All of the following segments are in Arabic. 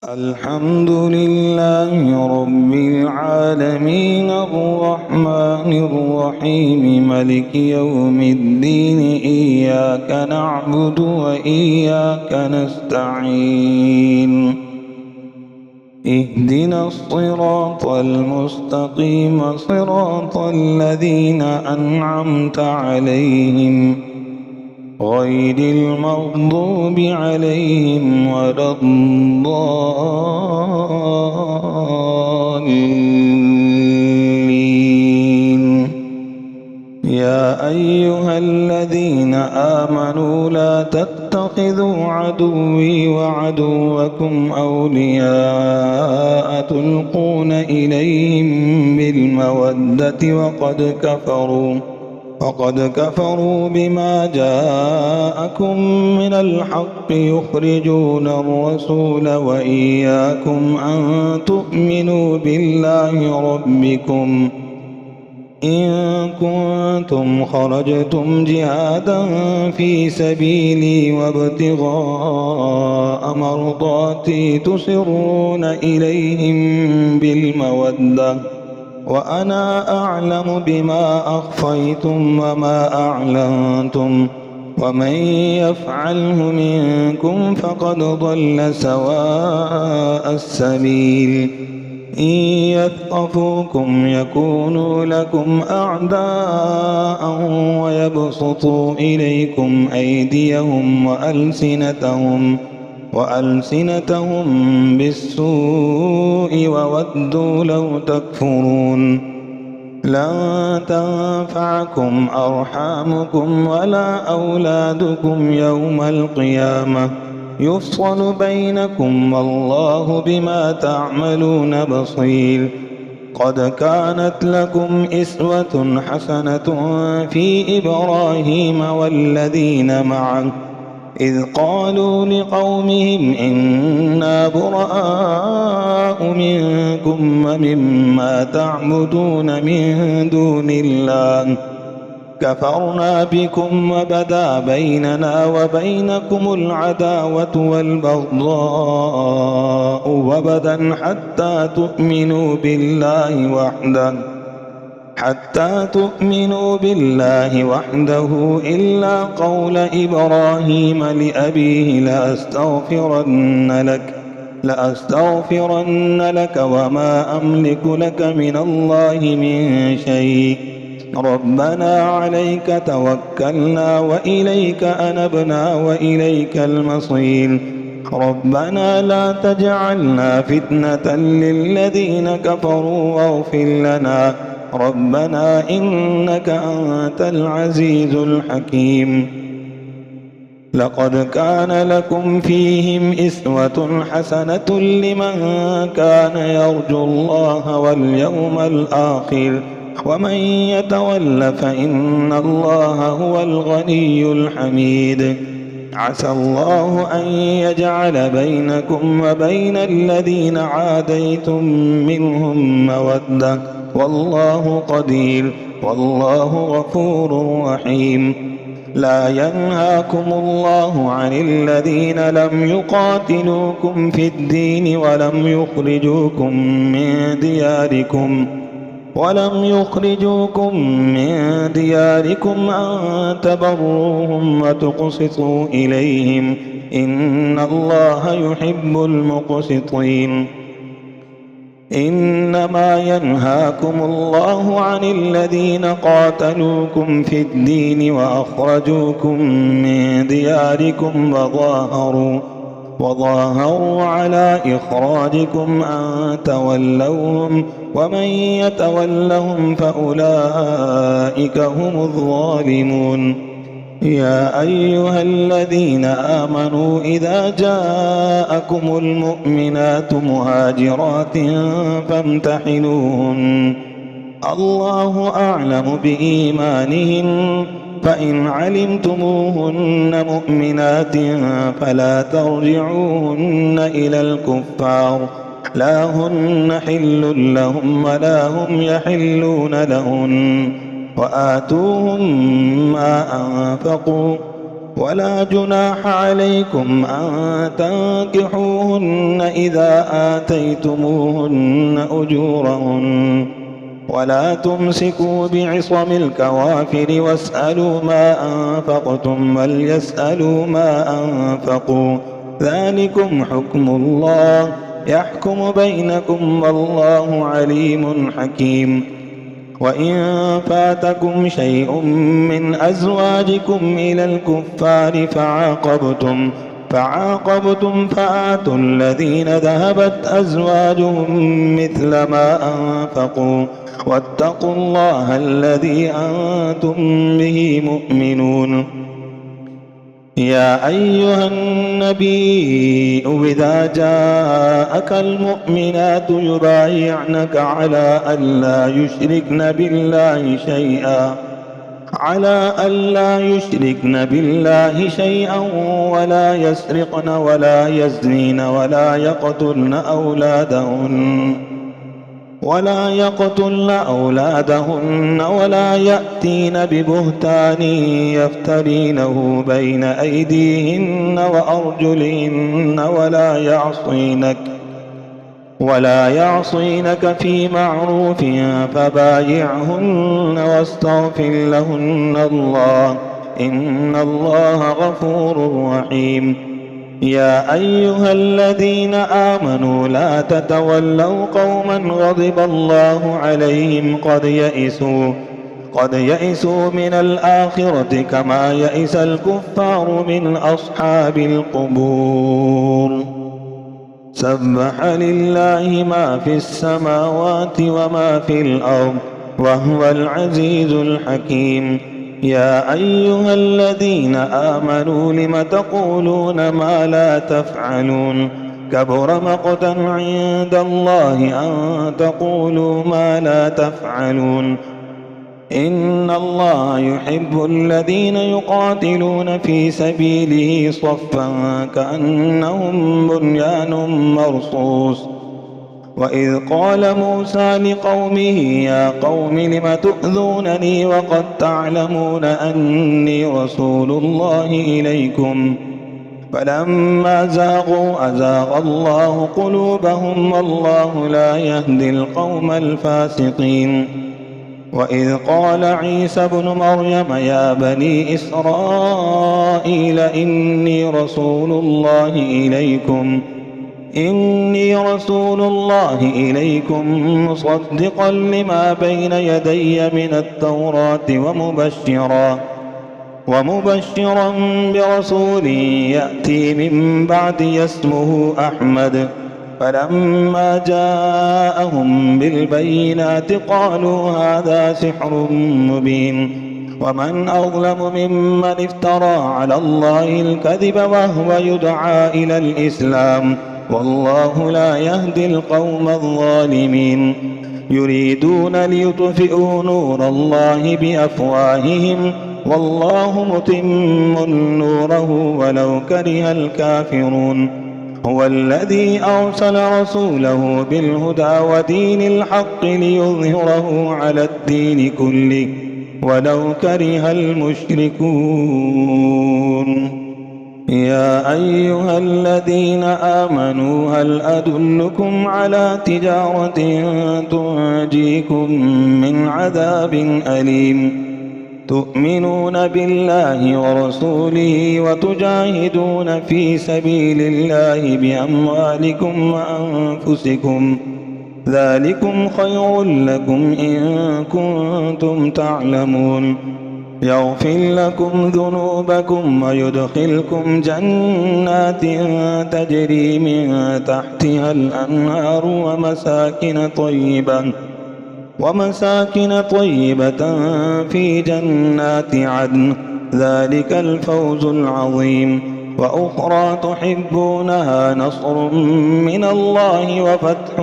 الحمد لله رب العالمين الرحمن الرحيم ملك يوم الدين إياك نعبد وإياك نستعين اهدنا الصراط المستقيم صراط الذين أنعمت عليهم غير المغضوب عليهم ولا الضالين. يا أيها الذين آمنوا لا تتخذوا عدوي وعدوكم أولياء تلقون إليهم بالمودة وقد كفروا بما جاءكم من الحق يخرجون الرسول وإياكم أن تؤمنوا بالله ربكم إن كنتم خرجتم جهادا في سبيلي وابتغاء مرضاتي تسرون إليهم بالمودة وأنا أعلم بما أخفيتم وما أعلنتم ومن يفعله منكم فقد ضل سواء السبيل. إن يثقفوكم يكونوا لكم أعداء ويبسطوا إليكم أيديهم وألسنتهم بالسوء وودوا لو تكفرون. لن تنفعكم أرحامكم ولا أولادكم يوم القيامة يفصل بينكم والله بما تعملون بصير. قد كانت لكم أسوة حسنة في إبراهيم والذين معه إذ قالوا لقومهم إنا براء منكم ومما تعبدون من دون الله كفرنا بكم وبدا بيننا وبينكم العداوة والبغضاء وبدا حتى تؤمنوا بالله وحده إلا قول إبراهيم لأبيه لأستغفرن لك وما أملك لك من الله من شيء ربنا عليك توكلنا وإليك أنبنا وإليك المصير ربنا لا تجعلنا فتنة للذين كفروا واغفر لنا ربنا إنك أنت العزيز الحكيم. لقد كان لكم فيهم أسوة حسنة لمن كان يرجو الله واليوم الآخر ومن يتول فإن الله هو الغني الحميد. عسى الله أن يجعل بينكم وبين الذين عاديتم منهم مودة والله قدير والله غفور رحيم. لا ينهاكم الله عن الذين لم يقاتلوكم في الدين ولم يخرجوكم من دياركم أن تبروهم وتقسطوا إليهم إن الله يحب المقسطين. إنما ينهاكم الله عن الذين قاتلوكم في الدين وأخرجوكم من دياركم وظاهروا على إخراجكم أن تولوهم ومن يتولهم فأولئك هم الظالمون. يا أيها الذين آمنوا إذا جاءكم المؤمنات مهاجرات فامتحنوهن الله أعلم بإيمانهن فإن علمتموهن مؤمنات فلا ترجعوهن إلى الكفار لا هن حل لهم ولا هم يحلون لهن وآتوهم ما أنفقوا ولا جناح عليكم أن تنكحوهن إذا آتيتموهن أجورهن ولا تمسكوا بعصم الكوافر واسألوا ما أنفقتم وليسألوا ما أنفقوا ذلكم حكم الله يحكم بينكم والله عليم حكيم. وإن فاتكم شيء من أزواجكم إلى الكفار فعاقبتم فآتوا الذين ذهبت أزواجهم مثل ما أنفقوا واتقوا الله الذي أنتم به مؤمنون. يا أيها النبي إذا جاءك المؤمنات يبايعنك على ألا يشركن بالله شيئا ولا يسرقن ولا يزنين ولا يقتلن أولادهن ولا يأتين ببهتان يفترينه بين أيديهن وأرجلهن ولا يعصينك في معروف فبايعهن واستغفر لهن الله إن الله غفور رحيم. يا أيها الذين آمنوا لا تتولوا قوما غضب الله عليهم قد يئسوا من الآخرة كما يئس الكفار من أصحاب القبور. سبح لله ما في السماوات وما في الأرض وهو العزيز الحكيم. يا أيها الذين آمنوا لم تقولون ما لا تفعلون كبر مقتا عند الله أن تقولوا ما لا تفعلون. إن الله يحب الذين يقاتلون في سبيله صفا كأنهم بنيان مرصوص. وإذ قال موسى لقومه يا قوم لم تؤذونني وقد تعلمون أني رسول الله إليكم فلما زاغوا أزاغ الله قلوبهم والله لا يهدي القوم الفاسقين. وإذ قال عيسى ابن مريم يا بني إسرائيل إني رسول الله إليكم مصدقا لما بين يدي من التوراة ومبشرا برسول يأتي من بعدي اسمه أحمد. فلما جاءهم بالبينات قالوا هذا سحر مبين ومن أظلم ممن افترى على الله الكذب وهو يدعى إلى الإسلام والله لا يهدي القوم الظالمين. يريدون ليطفئوا نور الله بأفواههم والله متم نوره ولو كره الكافرون. هو الذي أرسل رسوله بالهدى ودين الحق ليظهره على الدين كله ولو كره المشركون. يا أيها الذين آمنوا هل أدلكم على تجارة تنجيكم من عذاب أليم تؤمنون بالله ورسوله وتجاهدون في سبيل الله بأموالكم وأنفسكم ذلكم خير لكم إن كنتم تعلمون. يغفر لكم ذنوبكم ويدخلكم جنات تجري من تحتها الأنهار ومساكن طيبة في جنات عدن ذلك الفوز العظيم. وأخرى تحبونها نصر من الله وفتح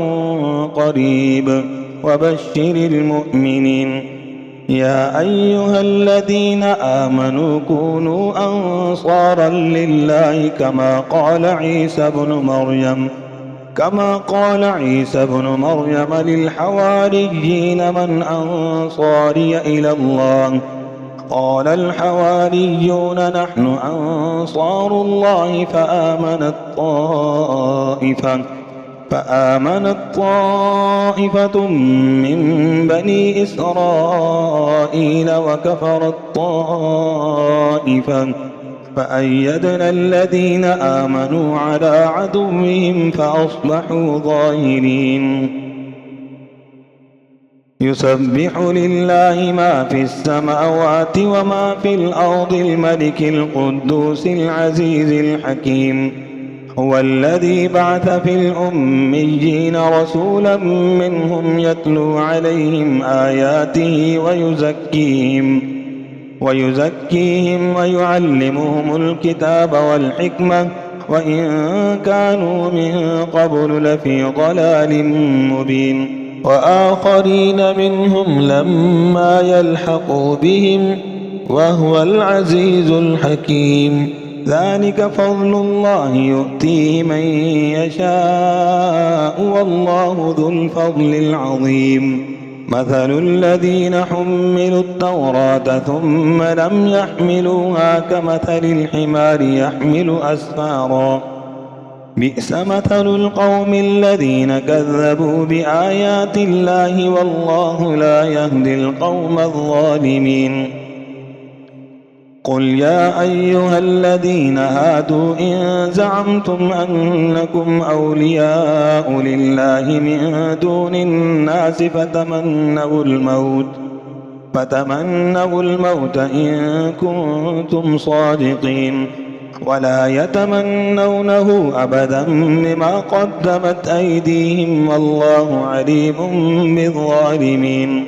قريب وبشر المؤمنين. يا أيها الذين آمنوا كونوا أنصارا لله كما قال عيسى بن مريم للحواريين من أنصاري إلى الله قال الحواريون نحن أنصار الله فآمنت طائفة من بني إسرائيل وكفرت طائفة فأيدنا الذين آمنوا على عدوهم فأصبحوا ظاهرين. يسبح لله ما في السماوات وما في الأرض الملك القدوس العزيز الحكيم. هو الذي بعث في الأميين رسولا منهم يتلو عليهم آياته ويزكيهم ويعلمهم الكتاب والحكمة وإن كانوا من قبل لفي ضلال مبين. وآخرين منهم لما يلحقوا بهم وهو العزيز الحكيم. ذلك فضل الله يؤتيه من يشاء والله ذو الفضل العظيم. مثل الذين حملوا التوراة ثم لم يحملوها كمثل الحمار يحمل أسفارا بئس مثل القوم الذين كذبوا بآيات الله والله لا يهدي القوم الظالمين. قل يا أيها الذين هادوا إن زعمتم أنكم أولياء لله من دون الناس فتمنوا الموت إن كنتم صادقين ولا يتمنونه أبدا بما قدمت أيديهم والله عليم بالظالمين.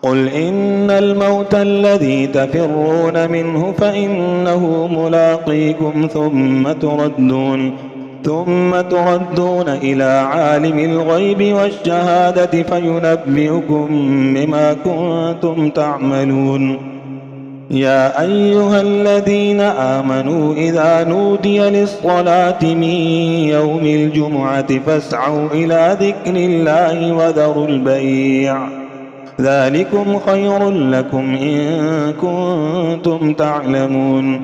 قل إن الموت الذي تفرون منه فإنه ملاقيكم ثم تردون إلى عالم الغيب والشهادة فينبئكم بما كنتم تعملون. يا أيها الذين آمنوا إذا نودي للصلاة من يوم الجمعة فاسعوا إلى ذكر الله وذروا البيع ذلكم خير لكم إن كنتم تعلمون.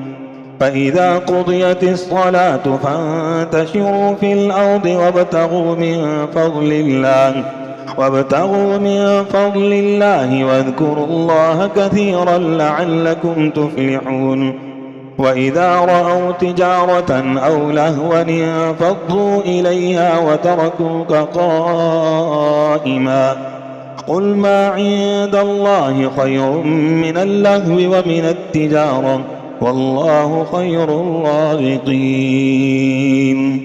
فإذا قضيت الصلاة فانتشروا في الأرض وابتغوا من فضل الله واذكروا الله كثيرا لعلكم تفلحون. وإذا رأوا تجارة أو لهوا انفضوا إليها وتركوك قائما قل ما عند الله خير من اللهو ومن التجارة والله خير الرازقين.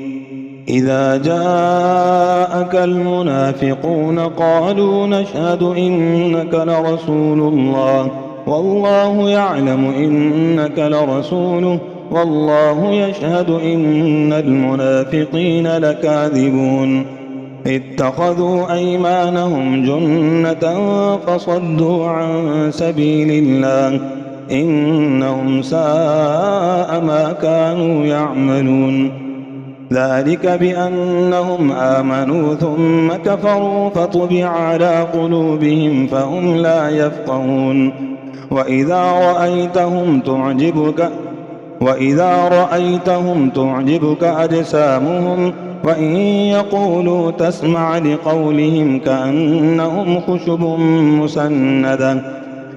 إذا جاءك المنافقون قالوا نشهد إنك لرسول الله والله يعلم إنك لرسوله والله يشهد إن المنافقين لكاذبون. اتخذوا أيمانهم جنة فصدوا عن سبيل الله إنهم ساء ما كانوا يعملون. ذلك بأنهم آمنوا ثم كفروا فطبع على قلوبهم فهم لا يفقهون. وإذا رأيتهم تعجبك أجسامهم وإن يقولوا تسمع لقولهم كأنهم خشب مسندة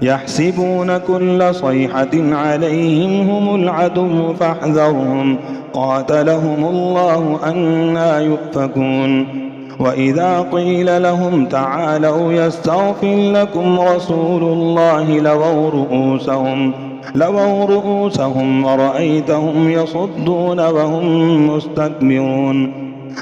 يحسبون كل صيحة عليهم هم العدو فاحذرهم قاتلهم الله أنى يؤفكون. وإذا قيل لهم تعالوا يستغفر لكم رسول الله لووا رؤوسهم ورأيتهم يصدون وهم مستكبرون.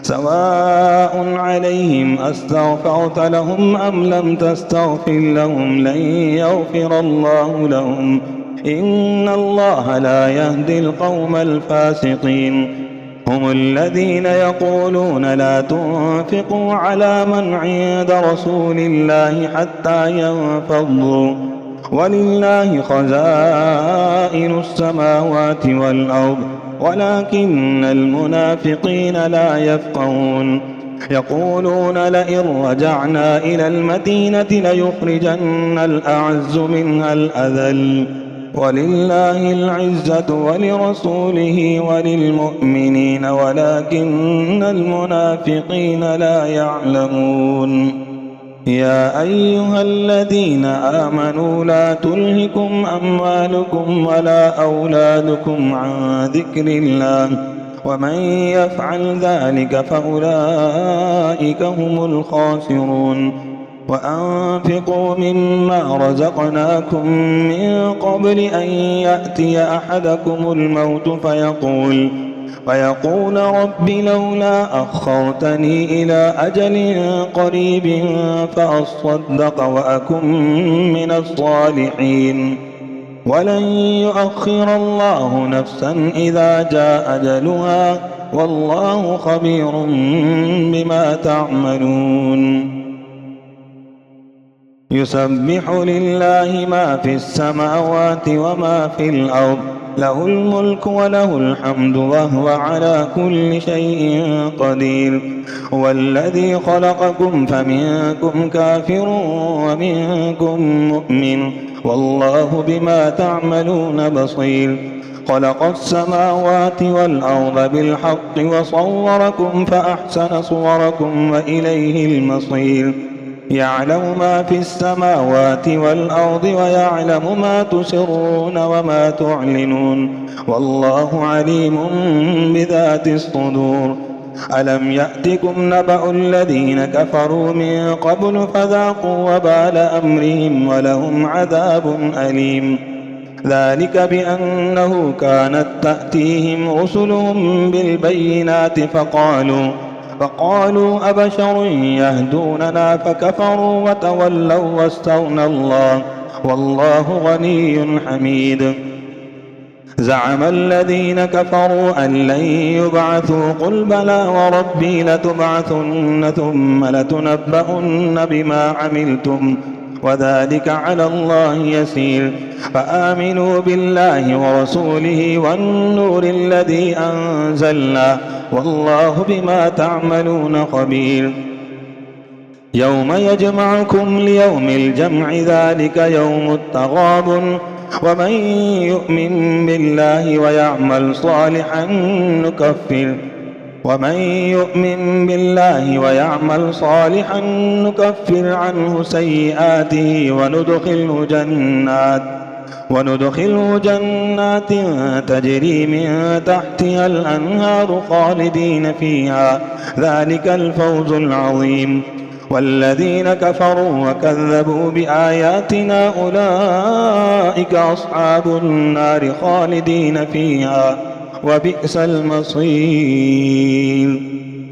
سواء عليهم أستغفرت لهم أم لم تستغفر لهم لن يغفر الله لهم إن الله لا يهدي القوم الفاسقين. هم الذين يقولون لا تنفقوا على من عند رسول الله حتى ينفضوا ولله خزائن السماوات والأرض ولكن المنافقين لا يفقهون. يقولون لئن رجعنا إلى المدينة ليخرجن الأعز منها الأذل ولله العزة ولرسوله وللمؤمنين ولكن المنافقين لا يعلمون. يا أيها الذين آمنوا لا تلهكم أموالكم ولا أولادكم عن ذكر الله ومن يفعل ذلك فأولئك هم الخاسرون. وأنفقوا مما رزقناكم من قبل أن يأتي أحدكم الموت فيقول رب لولا أخرتني إلى أجل قريب فأصدق وأكن من الصالحين ولن يؤخر الله نفسا إذا جاء أجلها والله خبير بما تعملون. يسبح لله ما في السماوات وما في الأرض له الملك وله الحمد وهو على كل شيء قدير. هو الذي خلقكم فمنكم كافر ومنكم مؤمن والله بما تعملون بصير. خلق السماوات والأرض بالحق وصوركم فأحسن صوركم وإليه المصير. يعلم ما في السماوات والأرض ويعلم ما تسرون وما تعلنون والله عليم بذات الصدور. ألم يأتكم نبأ الذين كفروا من قبل فذاقوا وبال أمرهم ولهم عذاب أليم. ذلك بأنه كانت تأتيهم رسلهم بالبينات فقالوا أبشر يهدوننا فكفروا وتولوا واستغنى الله والله غني حميد. زعم الذين كفروا أن لن يبعثوا قل بلى وربي لتبعثن ثم لتنبؤن بما عملتم وذلك على الله يسير. فآمنوا بالله ورسوله والنور الذي أنزلنا والله بما تعملون خبير. يوم يجمعكم ليوم الجمع ذلك يوم التغابن ومن يؤمن بالله ويعمل صالحا نكفر عنه سيئاته وندخله جنات تجري من تحتها الأنهار خالدين فيها ذلك الفوز العظيم. والذين كفروا وكذبوا بآياتنا أولئك أصحاب النار خالدين فيها وبئس المصير.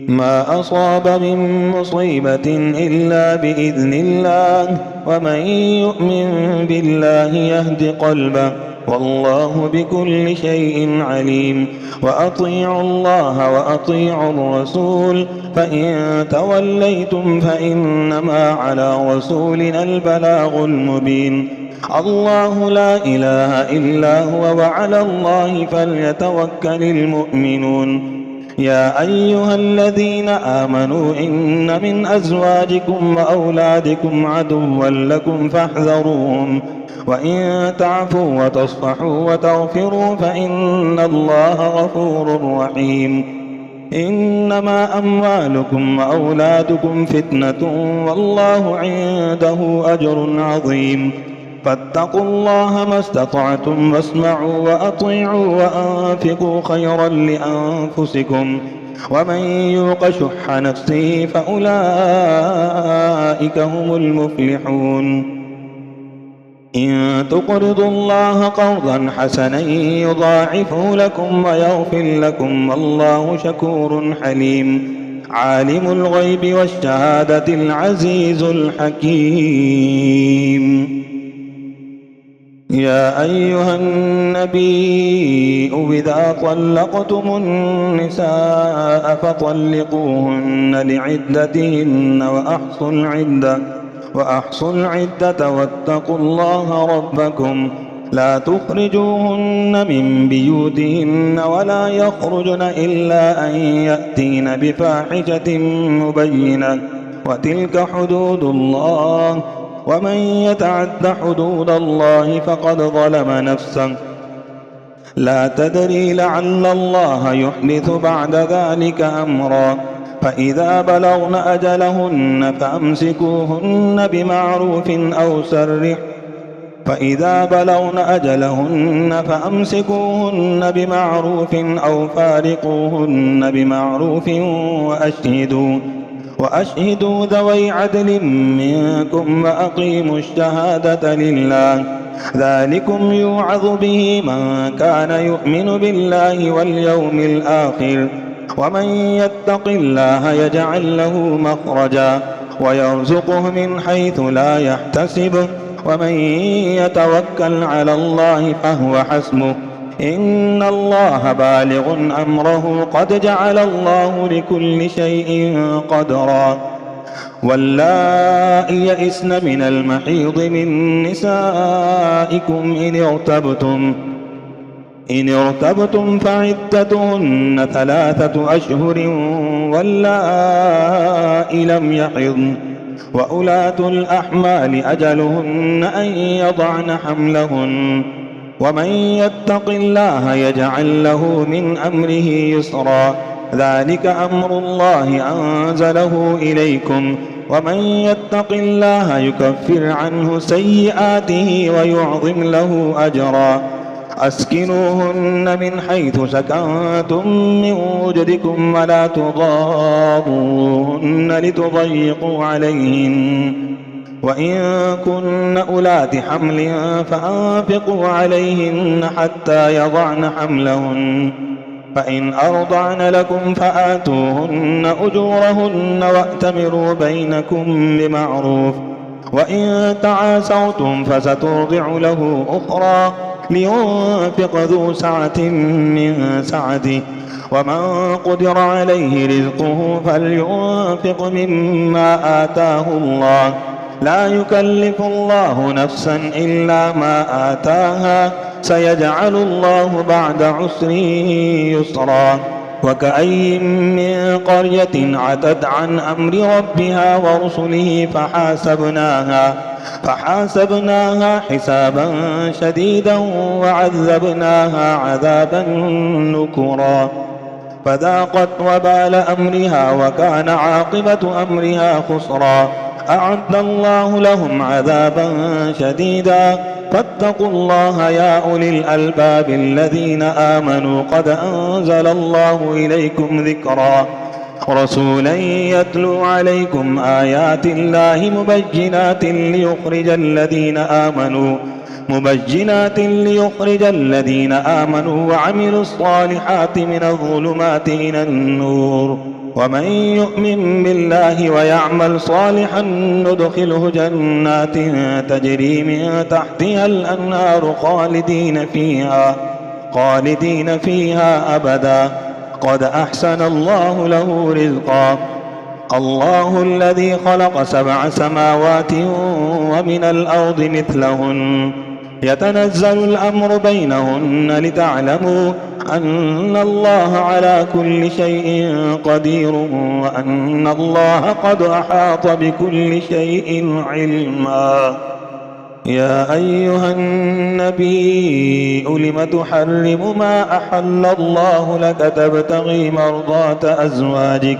ما أصاب من مصيبة إلا بإذن الله ومن يؤمن بالله يهد قلبه والله بكل شيء عليم. وأطيعوا الله وأطيعوا الرسول فإن توليتم فإنما على رسولنا البلاغ المبين. الله لا إله إلا هو وعلى الله فليتوكل المؤمنون. يا أيها الذين آمنوا إن من أزواجكم وأولادكم عدوا لكم فاحذروهم وإن تعفوا وتصفحوا وتغفروا فإن الله غفور رحيم. إنما أموالكم وأولادكم فتنة والله عنده أجر عظيم. فاتقوا الله ما استطعتم واسمعوا وأطيعوا وأنفقوا خيرا لأنفسكم ومن يوق شح نفسه فأولئك هم المفلحون. إن تقرضوا الله قرضا حسنا يضاعفه لكم ويغفر لكم والله شكور حليم. عالم الغيب والشهادة العزيز الحكيم. يا أيها النبي إذا طلقتم النساء فطلقوهن لعدتهن وأحصوا العدة واتقوا الله ربكم لا تخرجوهن من بيوتهن ولا يخرجن إلا أن يأتين بفاحشة مبينة وتلك حدود الله ومن يتعد حدود الله فقد ظلم نفسه لا تدري لعل الله يحدث بعد ذلك أمرا فإذا بلغن أجلهن فأمسكوهن بمعروف أو فارقوهن بمعروف وأشهدوا ذوي عدل منكم وأقيموا الشهادة لله ذلكم يوعظ به من كان يؤمن بالله واليوم الآخر ومن يتق الله يجعل له مخرجا ويرزقه من حيث لا يحتسب ومن يتوكل على الله فهو حسبه إن الله بالغ أمره قد جعل الله لكل شيء قدرا واللائي يئسن من المحيض من نسائكم إن ارتبتم فعدتهن 3 أشهر واللائي لم يحضن وأولاة الأحمال أجلهن أن يضعن حملهن ومن يتق الله يجعل له من أمره يسرا ذلك أمر الله أنزله إليكم ومن يتق الله يكفر عنه سيئاته ويعظم له أجرا أسكنوهن من حيث سكنتم من وجدكم ولا تضاروهن لتضيقوا عليهن وإن كن أولات حمل فأنفقوا عليهن حتى يضعن حملهن فإن أرضعن لكم فآتوهن أجورهن وأتمروا بينكم بمعروف وإن تعاسرتم فسترضع له أخرى لينفق ذو سعة من سعته ومن قدر عليه رزقه فلينفق مما آتاه الله لا يكلف الله نفسا إلا ما آتاها سيجعل الله بعد عسر يسرا وكأي من قرية عتت عن أمر ربها ورسله فحاسبناها حسابا شديدا وعذبناها عذابا نكرا فذاقت وبال أمرها وكان عاقبة أمرها خسرا أعد الله لهم عذابا شديدا فاتقوا الله يا أولي الألباب الذين آمنوا قد أنزل الله إليكم ذكرا رسولا يتلو عليكم آيات الله مبجنات ليخرج الذين آمنوا وعملوا الصالحات من الظلمات إلى النور ومن يؤمن بالله ويعمل صالحا ندخله جنات تجري من تحتها الأنهار خالدين فيها أبدا قد أحسن الله له رزقا الله الذي خلق 7 سماوات ومن الأرض مثلهن يتنزل الأمر بينهن لتعلموا أن الله على كل شيء قدير وأن الله قد أحاط بكل شيء علما يا أيها النبي لم تحرم ما أحل الله لك تبتغي مرضات أزواجك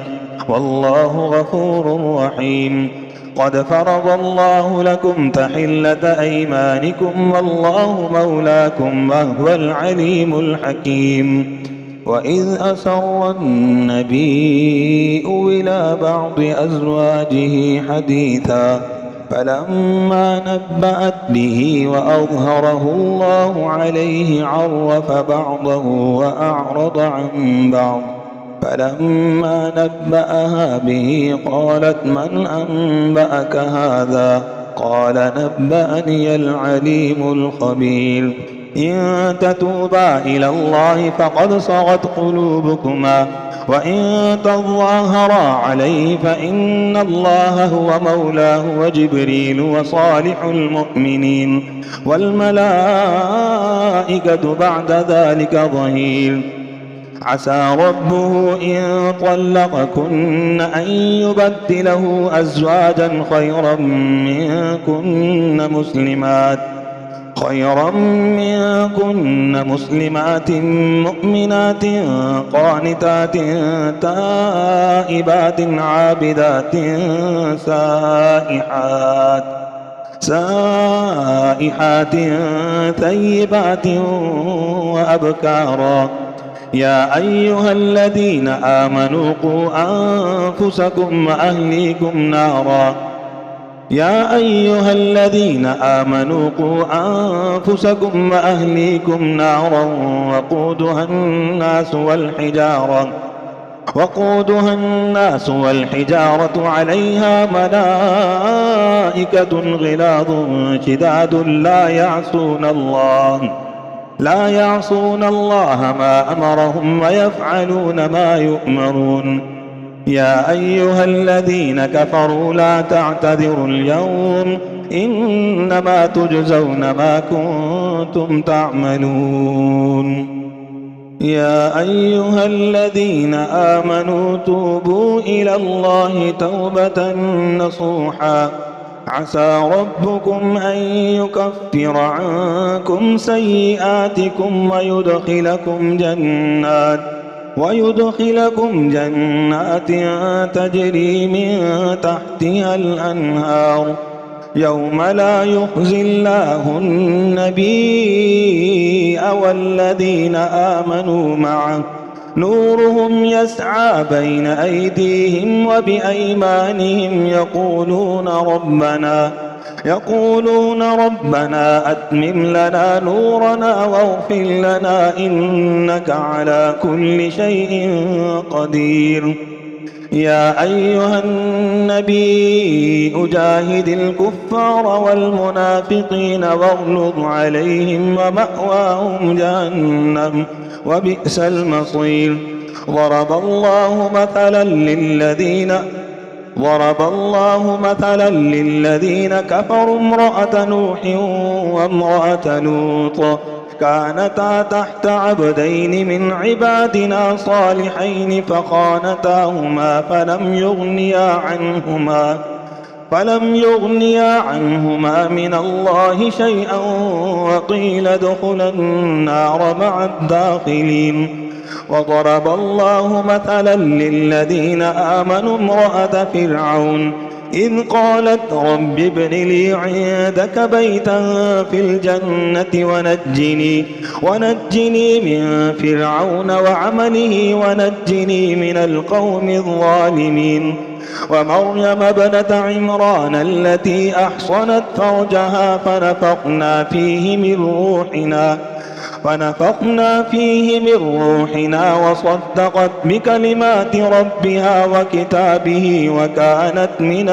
والله غفور رحيم قد فرض الله لكم تحلة أيمانكم والله مولاكم وهو العليم الحكيم وإذ أسر النبي إلى بعض أزواجه حديثا فلما نبأت به وأظهره الله عليه عرف بعضه وأعرض عن بعض فلما نبأها به قالت من أنبأك هذا قال نبأني العليم الخبير إن تتوبا إلى الله فقد صغت قلوبكما وإن تظاهرا عليه فإن الله هو مولاه وجبريل وصالح المؤمنين والملائكة بعد ذلك ظهير. عسى ربه إن طلقكن أن يبدله أزواجا خيرا منكن مسلمات مؤمنات قانتات تائبات عابدات سائحات ثيبات وأبكارا. يا أيها الذين آمنوا قوا أنفسكم وأهليكم نارا وقودها الناس والحجارة عليها ملائكة غلاظ شداد لا يعصون الله ما أمرهم ويفعلون ما يؤمرون. يا أيها الذين كفروا لا تعتذروا اليوم إنما تجزون ما كنتم تعملون. يا أيها الذين آمنوا توبوا إلى الله توبة نصوحا عسى ربكم أن يكفر عنكم سيئاتكم ويدخلكم جنات تجري من تحتها الأنهار يوم لا يخزي الله النبي والذين آمنوا معه نورهم يسعى بين أيديهم وبأيمانهم يقولون ربنا أتمم لنا نورنا واغفر لنا إنك على كل شيء قدير. يا أيها النبي أجاهد الكفار والمنافقين واغلظ عليهم ومأواهم جهنم وبئس المصير. ضرب الله مثلا للذين كفروا امرأة نوح وامرأة لوط كانتا تحت عبدين من عبادنا صالحين فخانتاهما فلم يغنيا عنهما من الله شيئا وقيل ادخلا النار مع الداخلين. وضرب الله مثلا للذين آمنوا امرأة فرعون إذ قالت رب ابن لي عندك بيتا في الجنة ونجني من فرعون وعمله ونجني من القوم الظالمين. ومريم ابنة عمران التي أحصنت فرجها فنفخنا فيه من روحنا وصدقت بكلمات ربها وكتابه وكانت من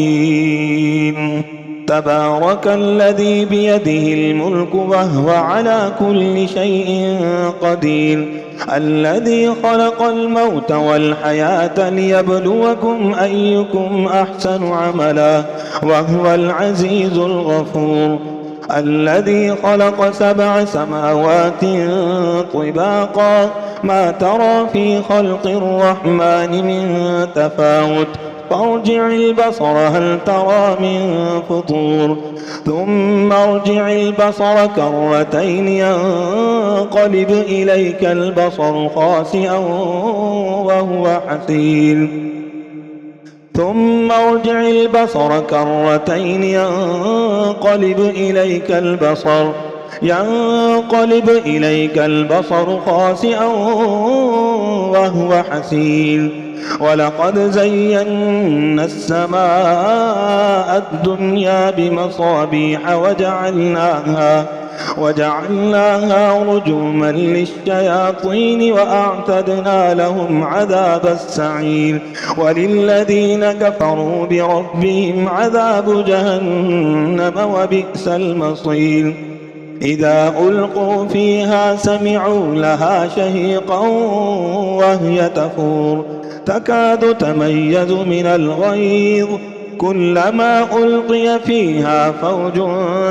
القانتين. تبارك الذي بيده الملك وهو على كل شيء قدير الذي خلق الموت والحياة ليبلوكم أيكم أحسن عملا وهو العزيز الغفور. الذي خلق 7 سماوات طباقا ما ترى في خلق الرحمن من تفاوت فارجع البصر هل ترى من فطور ثم ارجع البصر كرتين ينقلب إليك البصر خاسئا وهو حسير ينقلب إليك البصر خاسئا وهو حسير. ولقد زينا السماء الدنيا بمصابيح وجعلناها رجوما للشياطين وأعتدنا لهم عذاب السعير. وللذين كفروا بربهم عذاب جهنم وبئس المصير. إذا ألقوا فيها سمعوا لها شهيقا وهي تفور تكاد تميز من الغيظ كلما ألقي فيها فوج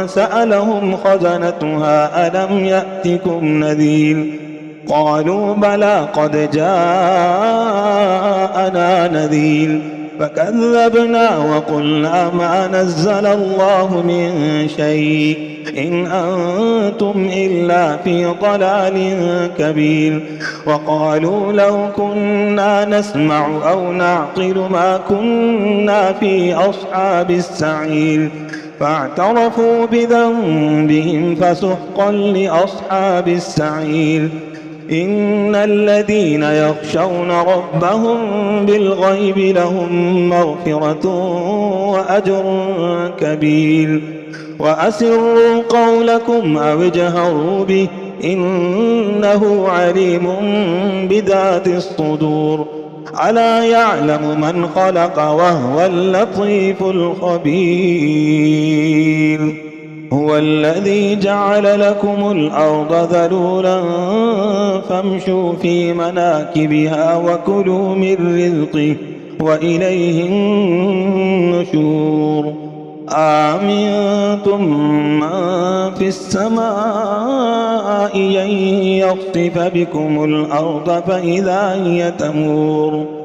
سألهم خزنتها ألم يأتكم نذير قالوا بلى قد جاءنا نذير فكذبنا وقلنا ما نزل الله من شيء إن أنتم إلا في ضلال كبير وقالوا لو كنا نسمع أو نعقل ما كنا في أصحاب السعير فاعترفوا بذنبهم فسحقا لأصحاب السعير إن الذين يخشون ربهم بالغيب لهم مغفرة وأجر كبير وأسروا قولكم أو اجهروا به إنه عليم بذات الصدور ألا يعلم من خلق وهو اللطيف الخبير هو الذي جعل لكم الأرض ذلولا فامشوا في مناكبها وكلوا من رزقه وإليه النشور آمنتم من في السماء أن يخسف بكم الأرض فإذا هي تمور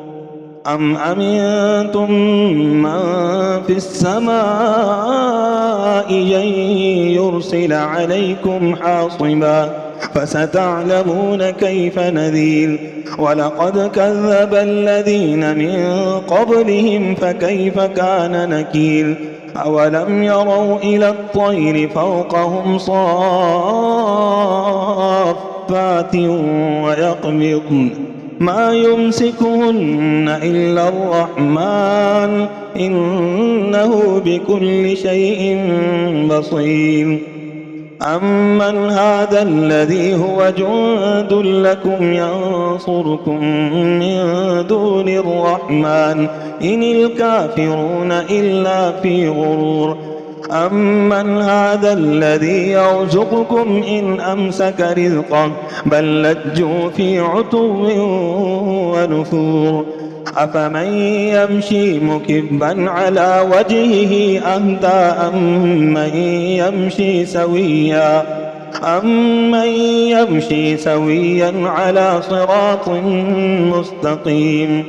أم أمنتم من في السماء أن يرسل عليكم حاصبا فستعلمون كيف نذير ولقد كذب الذين من قبلهم فكيف كان نكير أولم يروا إلى الطير فوقهم صافات ويقبضن ما يمسكهن إلا الرحمن إنه بكل شيء بصير أمن هذا الذي هو جند لكم ينصركم من دون الرحمن إن الكافرون إلا في غرور أمن هذا الذي يرزقكم إن أمسك رزقه بل لجوا في عتو ونفور أفمن يمشي مكبا على وجهه أهدى أمن يمشي سويا على صراط مستقيم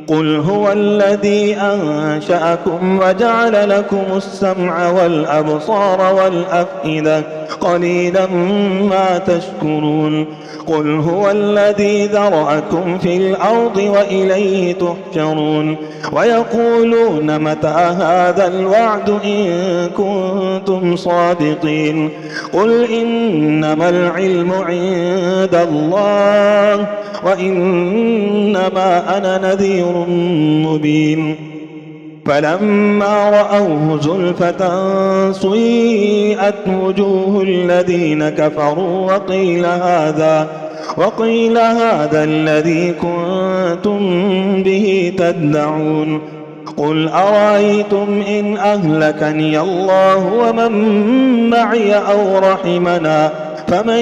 قل هو الذي أنشأكم وجعل لكم السمع والأبصار والأفئدة قليلا ما تشكرون قل هو الذي ذرأكم في الأرض وإليه تحشرون ويقولون متى هذا الوعد إن كنتم صادقين قل إنما العلم عند الله وإنما أنا نذير مبين فلما رأوه زلفة سيئت وجوه الذين كفروا وقيل هذا الذي كنتم به تدعون قل أرأيتم إن أهلكني الله ومن معي أو رحمنا فمن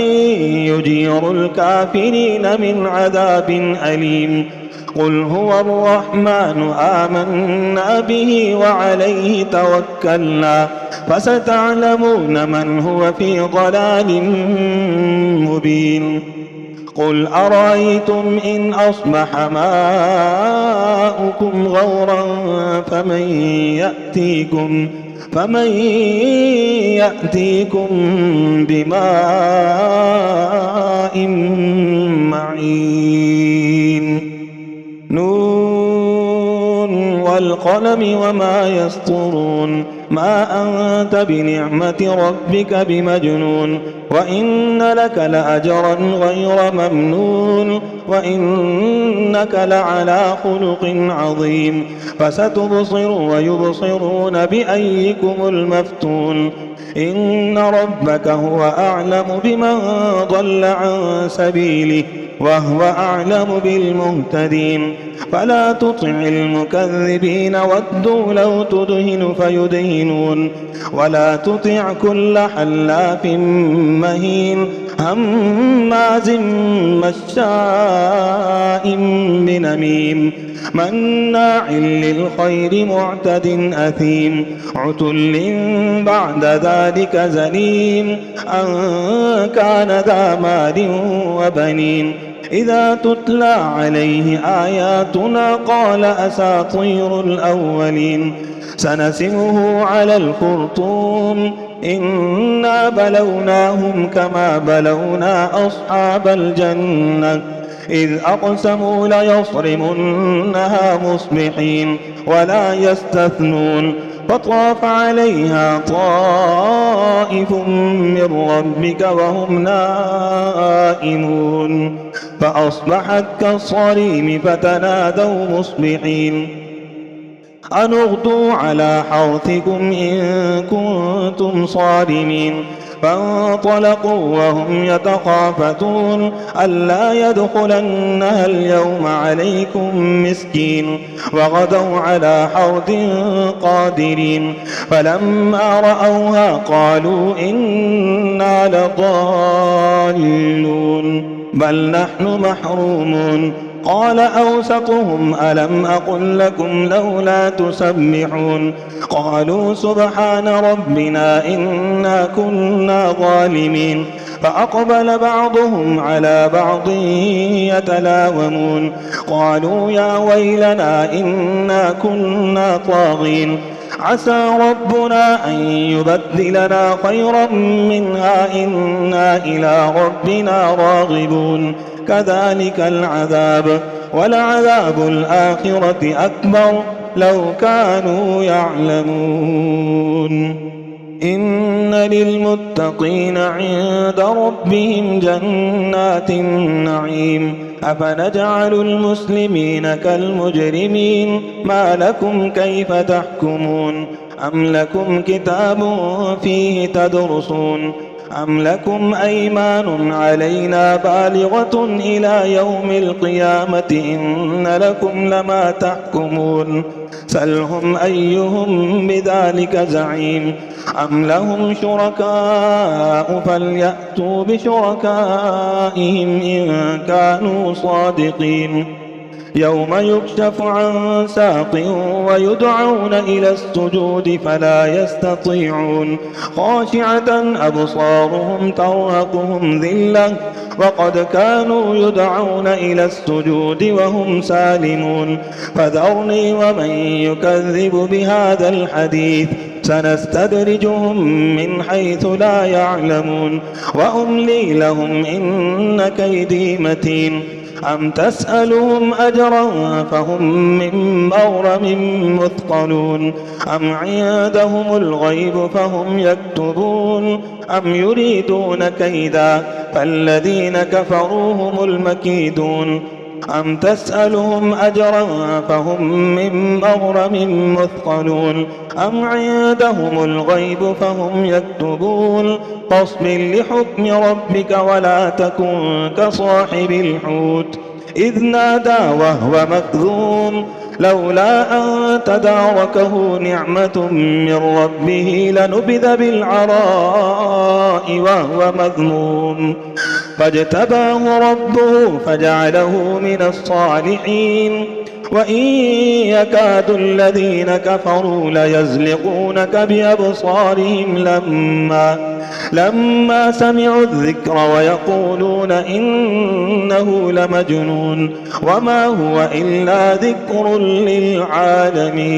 يجير الكافرين من عذاب أليم قل هو الرحمن آمنا به وعليه توكلنا فستعلمون من هو في ضلال مبين قل أرأيتم إن أصبح ماؤكم غورا فمن يأتيكم بماء معين نون والقلم وما يسطرون ما أنت بنعمة ربك بمجنون وإن لك لأجرا غير ممنون وإنك لعلى خلق عظيم فستبصر ويبصرون بأيكم المفتون إن ربك هو أعلم بمن ضل عن سبيله وهو أعلم بالمهتدين. فلا تطع المكذبين ودوا لو تدهن فيدهنون ولا تطع كل حلاف مهين هماز مشاء بنميم مناع للخير معتد أثيم عتل بعد ذلك زنيم أن كان ذا مال وبنين إذا تتلى عليه آياتنا قال أساطير الأولين سنسمه على الخرطوم إنا بلوناهم كما بلونا أصحاب الجنة إذ أقسموا ليصرمنها مصبحين ولا يستثنون فطاف عليها طائف من ربك وهم نائمون فأصبحت كالصريم فتنادوا مصبحين أن اغدوا على حرثكم إن كنتم صارمين فانطلقوا وهم يتخافتون ألا يدخلنها اليوم عليكم مسكين وغدوا على حرد قادرين فلما رأوها قالوا إنا لضالون بل نحن محرومون قال أوسطهم ألم أقل لكم لولا تسبحون قالوا سبحان ربنا إنا كنا ظالمين فأقبل بعضهم على بعض يتلاومون قالوا يا ويلنا إنا كنا طاغين عسى ربنا أن يبدلنا خيرا منها إنا إلى ربنا راغبون كذلك العذاب ولعذاب الآخرة أكبر لو كانوا يعلمون إن للمتقين عند ربهم جنات النعيم أفنجعل المسلمين كالمجرمين ما لكم كيف تحكمون أم لكم كتاب فيه تدرسون أم لكم أيمان علينا بالغة إلى يوم القيامة إن لكم لما تحكمون سلهم أيهم بذلك زعيم أم لهم شركاء فليأتوا بشركائهم إن كانوا صادقين يوم يكشف عن ساق ويدعون إلى السجود فلا يستطيعون خاشعة أبصارهم ترهقهم ذلة وقد كانوا يدعون إلى السجود وهم سالمون فذرني ومن يكذب بهذا الحديث سنستدرجهم من حيث لا يعلمون وأملي لهم إن كيدي متين أم تسألهم أجرا فهم من مغرم مثقلون أم عندهم الغيب فهم يكتبون أم يريدون كيدا فالذين كفروا هم المكيدون أم تسألهم أجرا فهم من مغرم مثقلون أم عندهم الغيب فهم يكتبون فاصبر لحكم ربك ولا تكن كصاحب الحوت إذ نادى وهو مكذوم لولا أن تداركه نعمة من ربه لنبذ بالعراء وهو مذموم فاجتباه ربه فجعله من الصالحين وإن يكاد الذين كفروا ليزلقونك بأبصارهم لما سمعوا الذكر ويقولون إنه لمجنون وما هو إلا ذكر للعالمين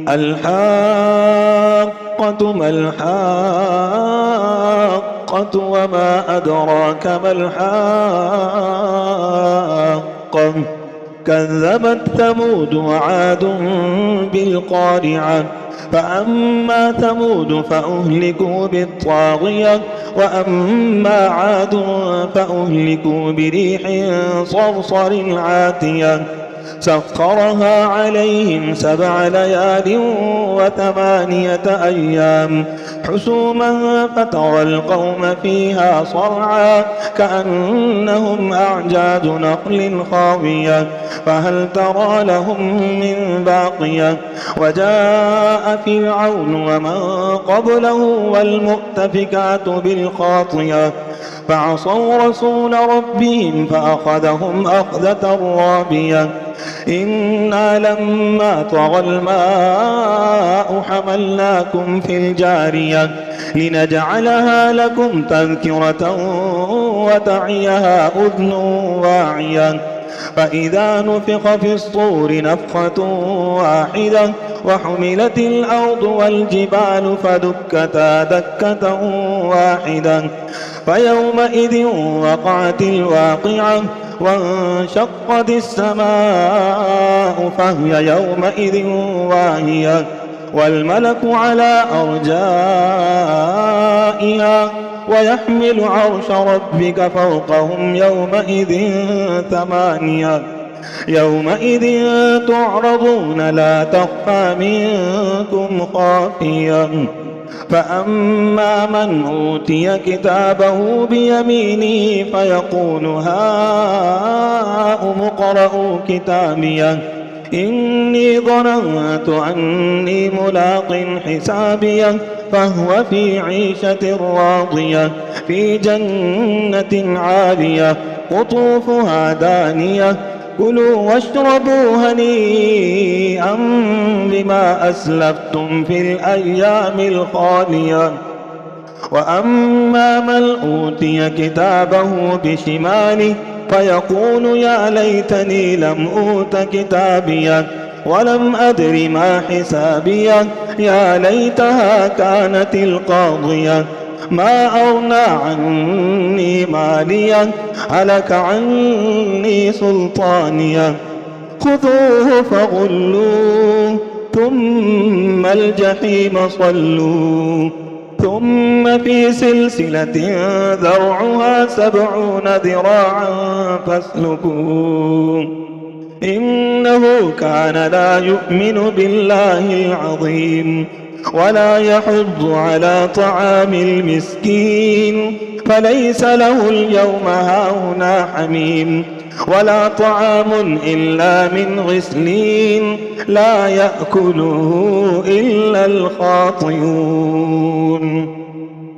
الحاقة ما الحاقة وما أدراك ما الحاقة كذبت ثمود وعاد بالقارعة فأما ثمود فأهلكوا بالطاغية وأما عاد فأهلكوا بريح صرصر عاتية سخرها عليهم 7 ليال و8 أيام حسوما فترى القوم فيها صرعا كأنهم أعجاز نخل خاوية فهل ترى لهم من باقية وجاء فرعون ومن قبله والمؤتفكات بالخاطية فعصوا رسول ربهم فأخذهم أخذة رابية إنا لما طغى الماء حملناكم في الجارية لنجعلها لكم تذكرة وتعيها أذن واعية فإذا نفخ في الصور نفخة واحدة وحملت الأرض والجبال فدكتا دكة واحدة فيومئذ وقعت الواقعة وانشقت السماء فهي يومئذ واهية والملك على أرجائها ويحمل عرش ربك فوقهم يومئذ 8 يومئذ تعرضون لا تخفى منكم خافية فأما من أوتي كتابه بيمينه فيقول هاؤم اقرءوا كتابيه إني ظننت أني ملاق حسابيه فهو في عيشة راضية في جنة عالية قطوفها دانية كلوا واشربوا هنيئا بما أسلفتم في الأيام الخالية وأما من أوتي كتابه بشماله فيقول يا ليتني لم أوت كتابيه ولم أدر ما حسابيه يا ليتها كانت القاضية ما أغنى عني ماليه هلك عني سلطانيه خذوه فغلوه ثم الجحيم صلوه ثم في سلسلة ذرعها 70 ذراعا فاسلكوه إنه كان لا يؤمن بالله العظيم ولا يحض على طعام المسكين فليس له اليوم هاهنا حميم ولا طعام إلا من غسلين لا يأكله إلا الخاطئون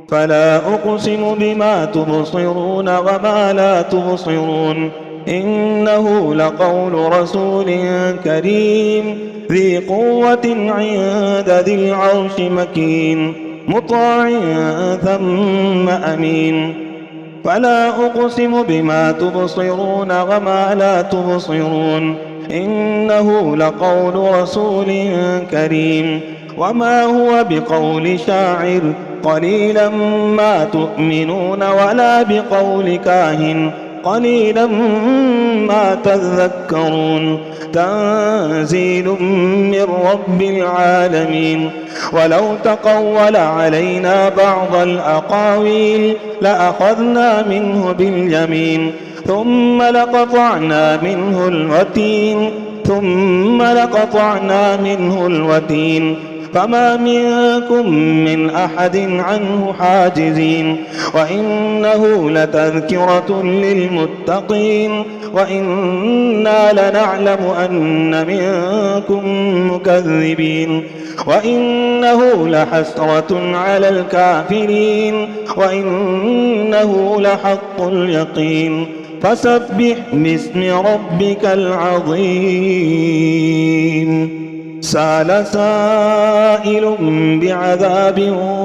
فلا أقسم بما تبصرون وما لا تبصرون إنه لقول رسول كريم ذي قوة عند ذي العرش مكين مطاع ثم أمين فلا أقسم بما تبصرون وما لا تبصرون إنه لقول رسول كريم وما هو بقول شاعر قليلا ما تؤمنون ولا بقول كاهن قليلا ما تذكرون تنزيل من رب العالمين ولو تقول علينا بعض الأقاويل لأخذنا منه باليمين ثم لقطعنا منه الوتين فما منكم من أحد عنه حاجزين وإنه لتذكرة للمتقين وإنا لنعلم أن منكم مكذبين وإنه لحسرة على الكافرين وإنه لحق اليقين فسبح باسم ربك العظيم سأل سائل بعذاب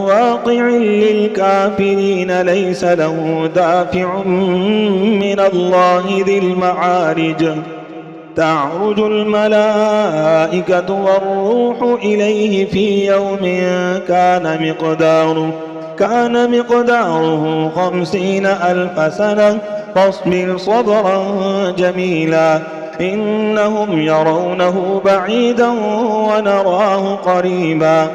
واقع للكافرين ليس له دافع من الله ذي المعارج تعرج الملائكة والروح إليه في يوم كان مقداره 50,000 سنة فاصبر صبرا جميلا إنهم يرونه بعيدا ونراه قريبا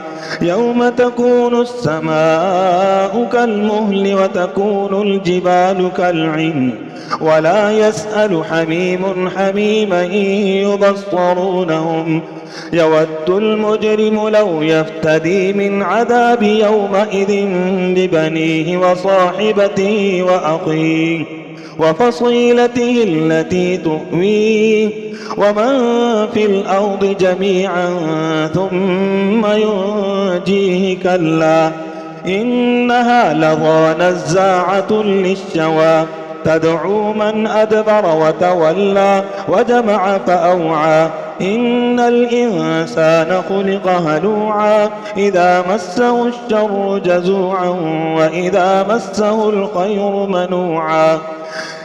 يوم تكون السماء كالمهل وتكون الجبال كالعهن ولا يسأل حميم حميما يبصرونهم يود المجرم لو يفتدي من عذاب يومئذ ببنيه وصاحبته وأخيه وفصيلته التي تؤويه ومن في الأرض جميعا ثم ينجيه كلا إنها لظى نزاعة للشوى تدعو من أدبر وتولى وجمع فأوعى إن الإنسان خلق هلوعا إذا مسه الشر جزوعا وإذا مسه الخير منوعا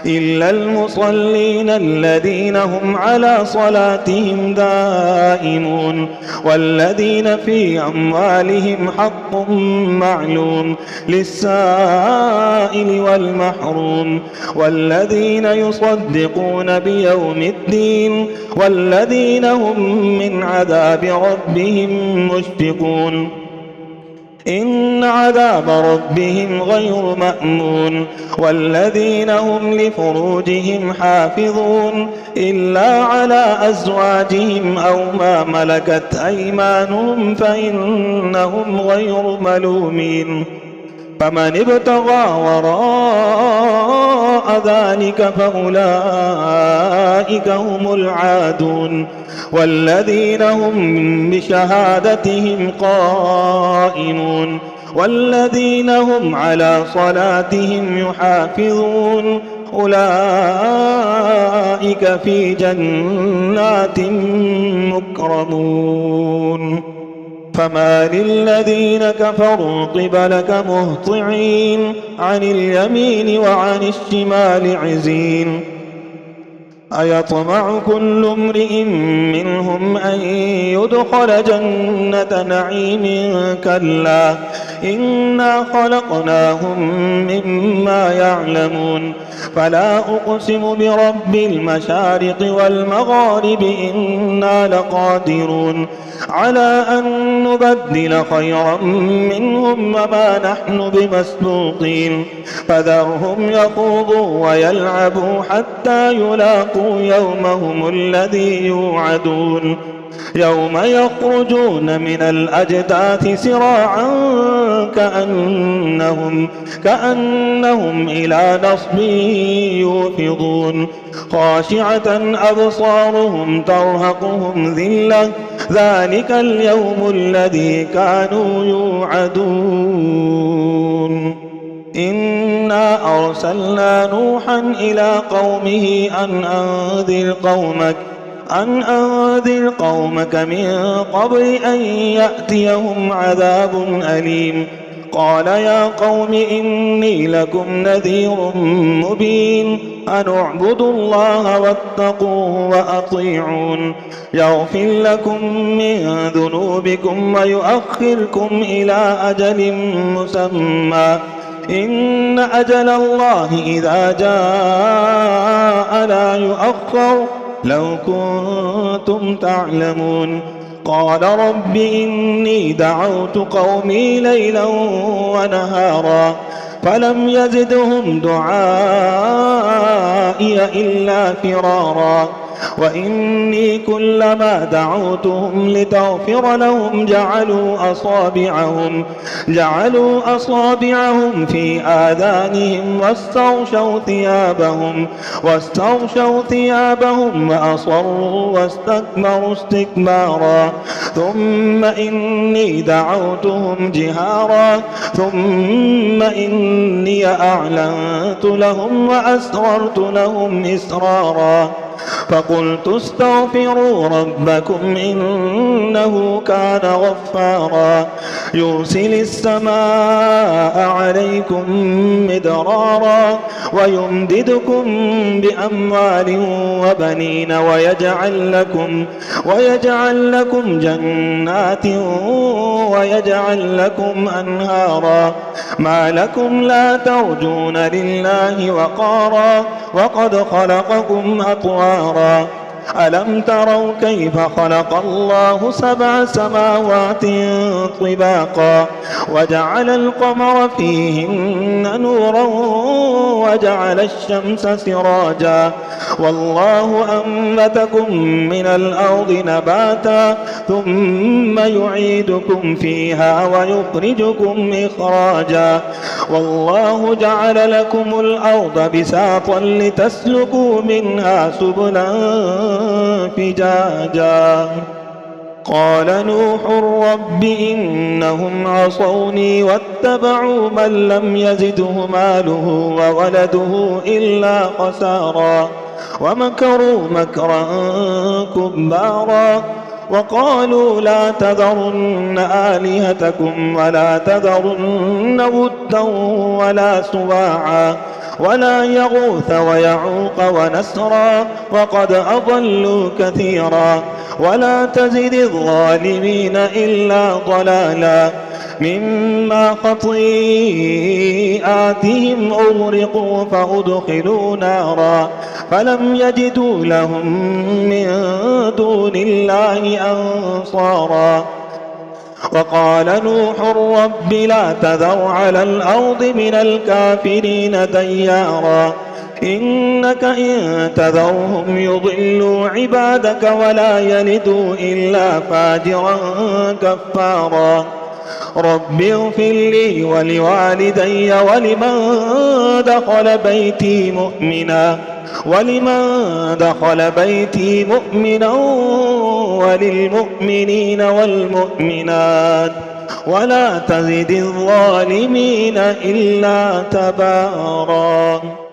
إلا المصلين الذين هم على صلاتهم دائمون والذين في أموالهم حق معلوم للسائل والمحروم والذين يصدقون بيوم الدين والذين هم من عذاب ربهم مشفقون إن عذاب ربهم غير مأمون والذين هم لفروجهم حافظون إلا على أزواجهم أو ما ملكت أيمانهم فإنهم غير ملومين فمن ابتغى وراء ذلك فأولئك هم العادون والذين هم بشهادتهم قائمون والذين هم على صلاتهم يحافظون أولئك في جنات مكرمون فما للذين كفروا قبلك مهطعين عن اليمين وعن الشمال عزين أيطمع كل امرئ منهم أن يدخل جنة نعيم كلا إنا خلقناهم مما يعلمون فلا أقسم برب المشارق والمغارب إنا لقادرون على أن نبدل خيرا منهم وما نحن بمسبوقين فذرهم يخوضوا ويلعبوا حتى يلاقوا يومهم الذي يوعدون يوم يخرجون من الأجداث سراعا كأنهم إلى نصب يوفضون خاشعة أبصارهم ترهقهم ذلة ذلك اليوم الذي كانوا يوعدون إنا أرسلنا نوحا إلى قومه أن أنذر قومك من قبل أن يأتيهم عذاب أليم قال يا قوم إني لكم نذير مبين أن اعبدوا الله واتقوه وأطيعون يغفر لكم من ذنوبكم ويؤخركم إلى أجل مسمى إن أجل الله إذا جاء لا يؤخر لو كنتم تعلمون قال رب إني دعوت قومي ليلا ونهارا فلم يزدهم دعائي إلا فرارا وإني كلما دعوتهم لتغفر لهم جعلوا أصابعهم في آذانهم واستغشوا ثيابهم وأصروا واستكبروا استكبارا ثم إني دعوتهم جهارا ثم إني أعلنت لهم وأسررت لهم إسرارا فقلت استغفروا ربكم إنه كان غفارا يرسل السماء عليكم مدرارا ويمددكم بأموال وبنين ويجعل لكم جنات ويجعل لكم أنهارا ما لكم لا ترجون لله وقارا وقد خلقكم أطوارا ألم تروا كيف خلق الله 7 سماوات طباقا وجعل القمر فيهن نورا وجعل الشمس سراجا والله أنبتكم من الأرض نباتا ثم يعيدكم فيها ويخرجكم إخراجا والله جعل لكم الأرض بساطا لتسلكوا منها سبلا فجاجا قال نوح رب إنهم عصوني واتبعوا من لم يزده ماله وولده إلا خسارا ومكروا مكرا كبارا وقالوا لا تذرن آلهتكم ولا تذرن ودا ولا سواعا ولا يغوث ويعوق ونسرا وقد أضلوا كثيرا ولا تزد الظالمين إلا ضلالا مما خطيئاتهم أغرقوا فأدخلوا نارا فلم يجدوا لهم من دون الله أنصارا وقال نوح رب لا تذر على الأرض من الكافرين ديارا إنك إن تذرهم يضلوا عبادك ولا يلدوا إلا فاجرا كفارا رب اغفر لي ولوالدي ولمن دخل بيتي مؤمنا وللمؤمنين والمؤمنات ولا تزد الظالمين إلا تبارا.